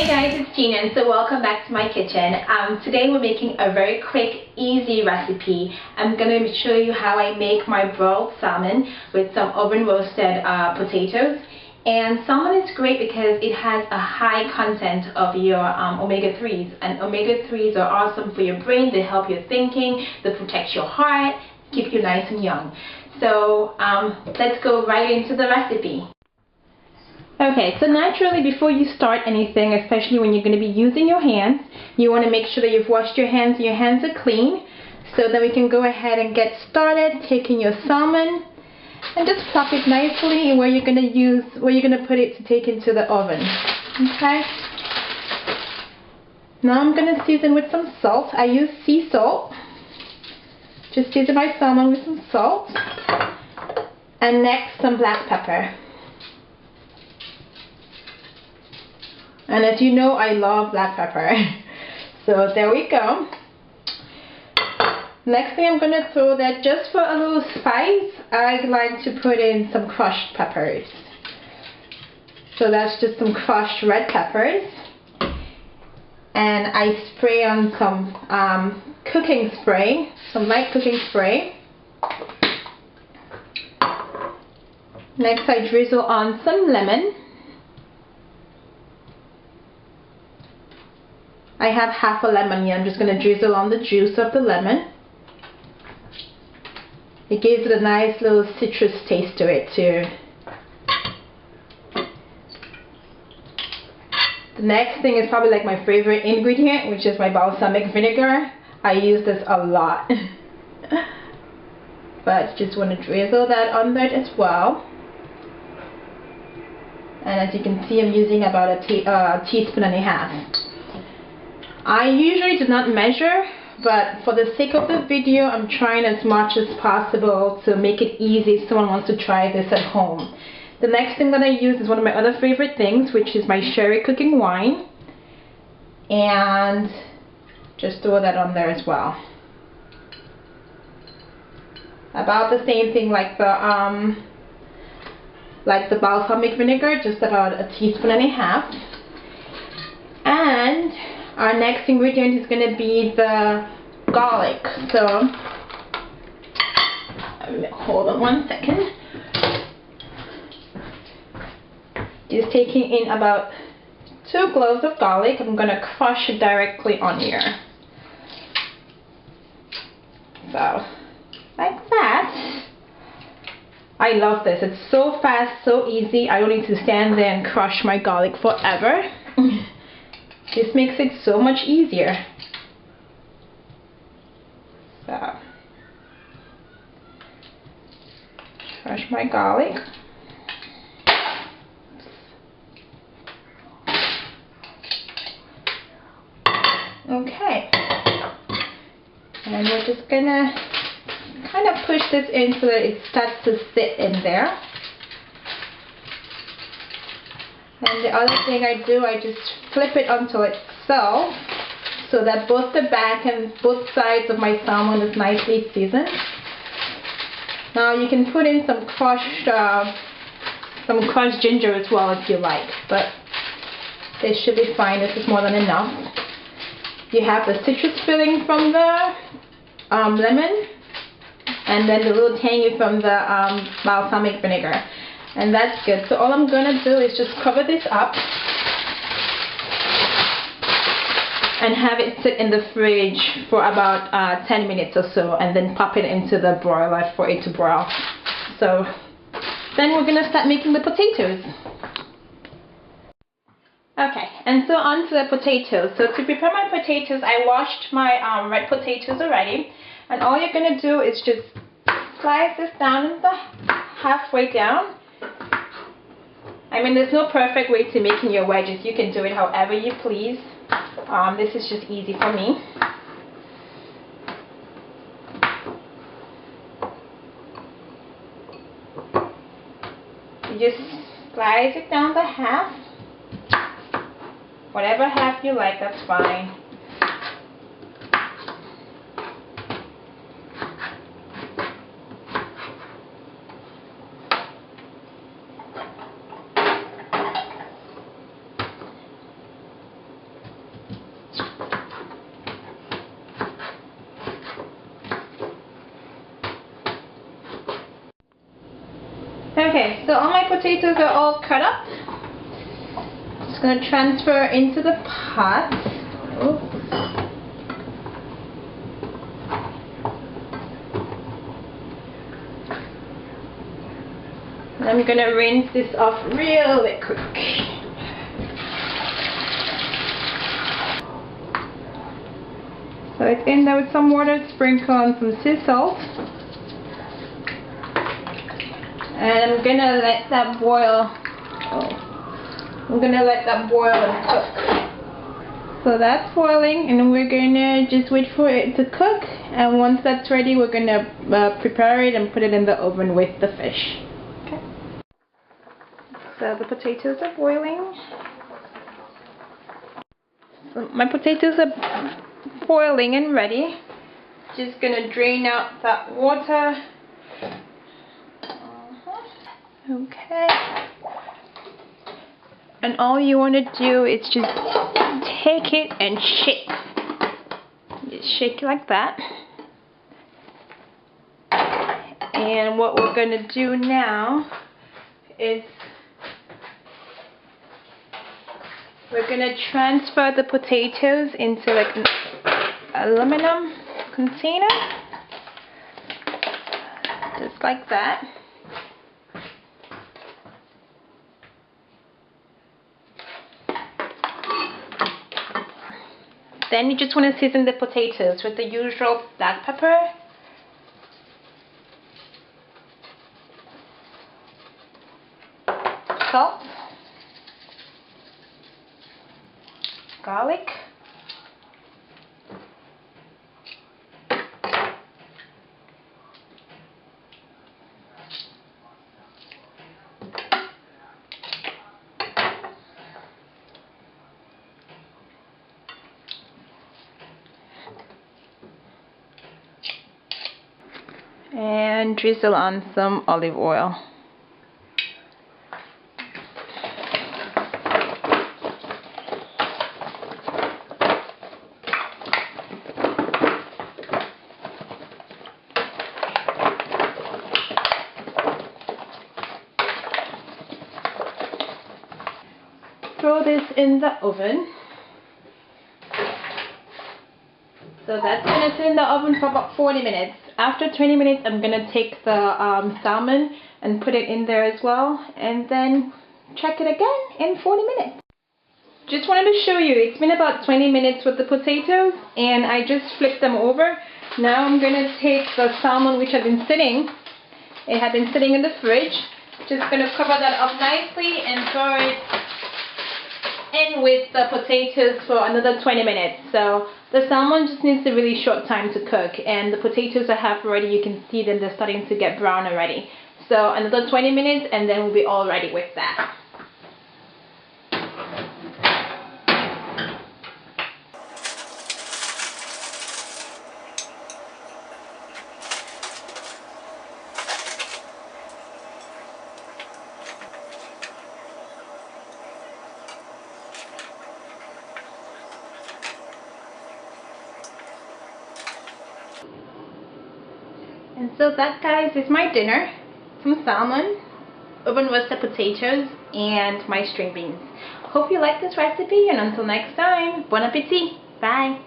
Hey guys, it's Gina, and so welcome back to my kitchen. Today we're making a very quick, easy recipe. I'm going to show you how I make my broiled salmon with some oven roasted potatoes. And salmon is great because it has a high content of your omega-3s, and omega-3s are awesome for your brain. They help your thinking, they protect your heart, keep you nice and young. So let's go right into the recipe. Okay, so naturally before you start anything, especially when you're going to be using your hands, you want to make sure that you've washed your hands and your hands are clean, so that we can go ahead and get started taking your salmon and just plop it nicely where you're going to put it to take into the oven. Okay? Now I'm going to season with some salt. I use sea salt. Just season my salmon with some salt. And next, some black pepper. And as you know, I love black pepper. So there we go. Next thing I'm going to throw that just for a little spice, I like to put in some crushed peppers. So that's just some crushed red peppers. And I spray on some cooking spray, some light cooking spray. Next I drizzle on some lemon. I have half a lemon here. I'm just going to drizzle on the juice of the lemon. It gives it a nice little citrus taste to it too. The next thing is probably like my favorite ingredient, which is my balsamic vinegar. I use this a lot. But just want to drizzle that on there as well. And as you can see, I'm using about a teaspoon and a half. I usually do not measure, but for the sake of the video, I'm trying as much as possible to make it easy if someone wants to try this at home. The next thing that I use is one of my other favorite things, which is my sherry cooking wine. And just throw that on there as well. About the same thing like the balsamic vinegar, just about a teaspoon and a half. And our next ingredient is going to be the garlic. So, hold on one second. Just taking in about 2 cloves of garlic. I'm going to crush it directly on here. So, like that. I love this. It's so fast, so easy. I don't need to stand there and crush my garlic forever. This makes it so much easier. So, crush my garlic. Okay. And we're just gonna kind of push this in so that it starts to sit in there. And the other thing I do, I just flip it onto itself so that both the back and both sides of my salmon is nicely seasoned. Now you can put in some crushed ginger as well if you like, but this should be fine. This is more than enough. You have the citrus filling from the lemon, and then the little tangy from the balsamic vinegar. And that's good. So all I'm going to do is just cover this up and have it sit in the fridge for about 10 minutes or so, and then pop it into the broiler for it to broil. So then we're going to start making the potatoes. Okay, and so on to the potatoes. So to prepare my potatoes, I washed my red potatoes already. And all you're going to do is just slice this down in the halfway down. I mean, there's no perfect way to making your wedges. You can do it however you please. This is just easy for me. You just slice it down the half. Whatever half you like, that's fine. Okay, so all my potatoes are all cut up. Just gonna transfer into the pot. Oops. And I'm gonna rinse this off really quick. So it's in there with some water, sprinkle on some sea salt. And I'm gonna let that boil. I'm gonna let that boil and cook. So that's boiling, and we're gonna just wait for it to cook. And once that's ready, we're gonna prepare it and put it in the oven with the fish. Okay. So the potatoes are boiling. So my potatoes are boiling and ready. Just gonna drain out that water. Okay. And all you want to do is just take it and shake. Just shake it like that. And what we're going to do now is we're going to transfer the potatoes into like an aluminum container. Just like that. Then you just want to season the potatoes with the usual black pepper, salt, garlic, and drizzle on some olive oil. Throw this in the oven. So that's going to sit in the oven for about 40 minutes. After 20 minutes, I'm going to take the salmon and put it in there as well. And then check it again in 40 minutes. Just wanted to show you, it's been about 20 minutes with the potatoes. And I just flipped them over. Now I'm going to take the salmon which had been sitting. It had been sitting in the fridge. Just going to cover that up nicely and throw it in with the potatoes for another 20 minutes. So the salmon just needs a really short time to cook, and the potatoes are half ready. You can see them, they're starting to get brown already. So another 20 minutes and then we'll be all ready with that. And so that, guys, is my dinner. Some salmon, oven roasted potatoes, and my string beans. Hope you like this recipe, and until next time, bon appetit. Bye.